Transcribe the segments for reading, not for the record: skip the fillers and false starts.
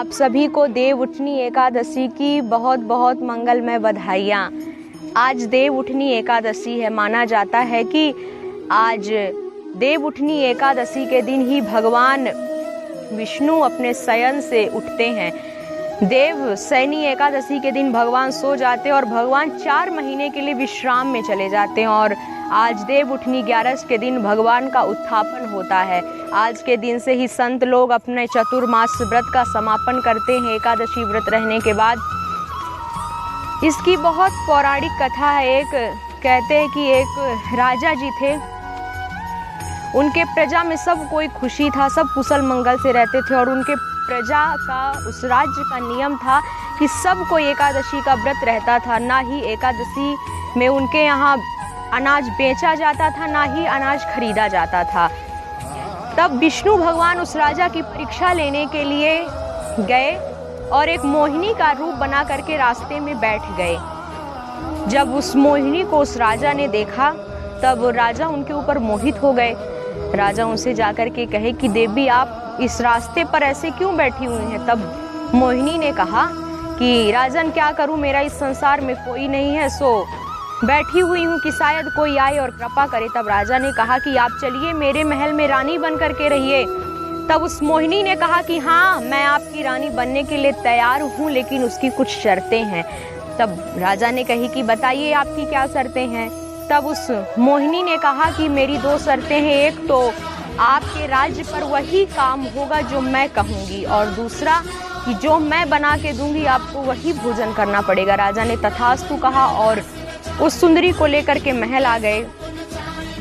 आप सभी को देव उठनी एकादशी की बहुत बहुत मंगलमय बधाइयाँ। आज देव उठनी एकादशी है। माना जाता है कि आज देव उठनी एकादशी के दिन ही भगवान विष्णु अपने शयन से उठते हैं। देव शयनी एकादशी के दिन भगवान सो जाते हैं और भगवान 4 महीने के लिए विश्राम में चले जाते हैं और आज देव उठनी 11 के दिन भगवान का उत्थापन होता है। आज के दिन से ही संत लोग अपने चतुर्मास व्रत का समापन करते हैं। एकादशी व्रत रहने के बाद इसकी बहुत पौराणिक कथा है। एक कहते हैं कि एक राजा जी थे, उनके प्रजा में सब कोई खुशी था, सब कुशल मंगल से रहते थे और उनके प्रजा का उस राज्य का नियम था कि सब कोई एकादशी का व्रत रहता था। ना ही एकादशी में उनके यहाँ अनाज बेचा जाता था, ना ही अनाज खरीदा जाता था। तब विष्णु भगवान उस राजा की परीक्षा लेने के लिए गए और एक मोहिनी का रूप बना करके रास्ते में बैठ गए। जब उस मोहिनी को उस राजा ने देखा तब राजा उनके ऊपर मोहित हो गए। राजा उनसे जाकर के कहे कि देवी आप इस रास्ते पर ऐसे क्यों बैठी हुई हैं। तब मोहिनी ने कहा कि राजन क्या करूं, मेरा इस संसार में कोई नहीं है, सो बैठी हुई हूँ कि शायद कोई आए और कृपा करे। तब राजा ने कहा कि आप चलिए मेरे महल में रानी बन करके रहिए। तब उस मोहिनी ने कहा कि हाँ मैं आपकी रानी बनने के लिए तैयार हूँ, लेकिन उसकी कुछ शर्तें हैं। तब राजा ने कही कि बताइए आपकी क्या शर्तें हैं। तब उस मोहिनी ने कहा कि मेरी 2 शर्तें हैं। एक तो आपके राज्य पर वही काम होगा जो मैं कहूँगी और दूसरा कि जो मैं बना के दूंगी आपको वही भोजन करना पड़ेगा। राजा ने तथास्तु कहा और उस सुंदरी को लेकर के महल आ गए।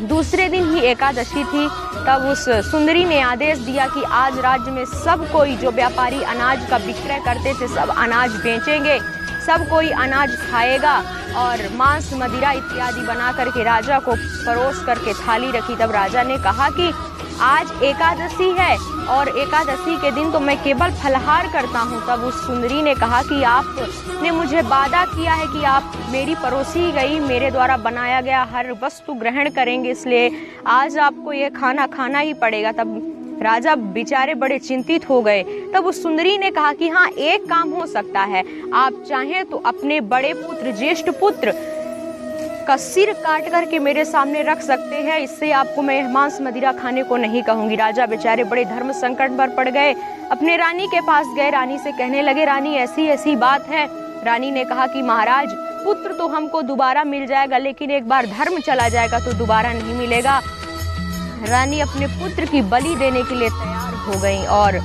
दूसरे दिन ही एकादशी थी। तब उस सुंदरी ने आदेश दिया कि आज राज्य में सब कोई जो व्यापारी अनाज का विक्रय करते थे सब अनाज बेचेंगे, सब कोई अनाज खाएगा और मांस मदिरा इत्यादि बना करके राजा को परोस करके थाली रखी। तब राजा ने कहा कि आज एकादशी है और एकादशी के दिन तो मैं केवल फलाहार करता हूँ। तब उस सुंदरी ने कहा कि आपने मुझे वादा किया है कि आप मेरी परोसी गई मेरे द्वारा बनाया गया हर वस्तु ग्रहण करेंगे, इसलिए आज आपको ये खाना खाना ही पड़ेगा। तब राजा बेचारे बड़े चिंतित हो गए। तब उस सुंदरी ने कहा कि हाँ एक काम हो सकता है, आप चाहें तो अपने बड़े पुत्र ज्येष्ठ पुत्र का सिर काट करके मेरे सामने रख सकते हैं, इससे आपको मैं मांस मदिरा खाने को नहीं कहूंगी। राजा बेचारे बड़े धर्म संकट पर पड़ गए। अपने रानी के पास गए, रानी से कहने लगे रानी ऐसी ऐसी बात है। रानी ने कहा कि महाराज पुत्र तो हमको दोबारा मिल जाएगा, लेकिन एक बार धर्म चला जाएगा तो दोबारा नहीं मिलेगा। रानी अपने पुत्र की बलि देने के लिए तैयार हो गई और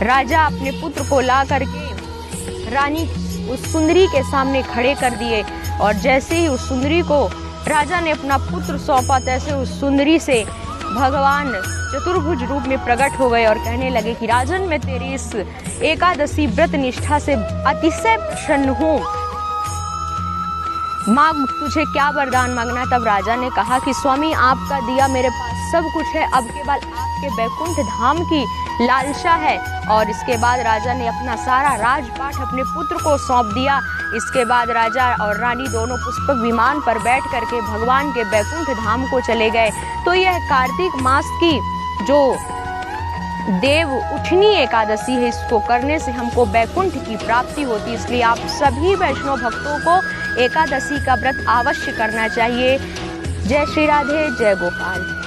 राजा अपने पुत्र को ला करके रानी उस सुंदरी के सामने खड़े कर दिए और जैसे ही उस सुंदरी को राजा ने अपना पुत्र सौंपा तैसे उस सुंदरी से भगवान चतुर्भुज रूप में प्रकट हो गए और कहने लगे कि राजन मैं तेरी इस एकादशी व्रत निष्ठा से अतिशय प्रसन्न हूँ, मांग तुझे क्या वरदान मांगना। तब राजा ने कहा कि स्वामी आपका दिया मेरे पास सब कुछ है, अब केवल आपके बैकुंठ धाम की लालसा है। और इसके बाद राजा ने अपना सारा राजपाट अपने पुत्र को सौंप दिया। इसके बाद राजा और रानी दोनों पुष्पक विमान पर बैठ करके भगवान के बैकुंठ धाम को चले गए। तो यह कार्तिक मास की जो देव उठनी एकादशी है, इसको करने से हमको बैकुंठ की प्राप्ति होती है। इसलिए आप सभी वैष्णव भक्तों को एकादशी का व्रत अवश्य करना चाहिए। जय श्री राधे, जय गोपाल।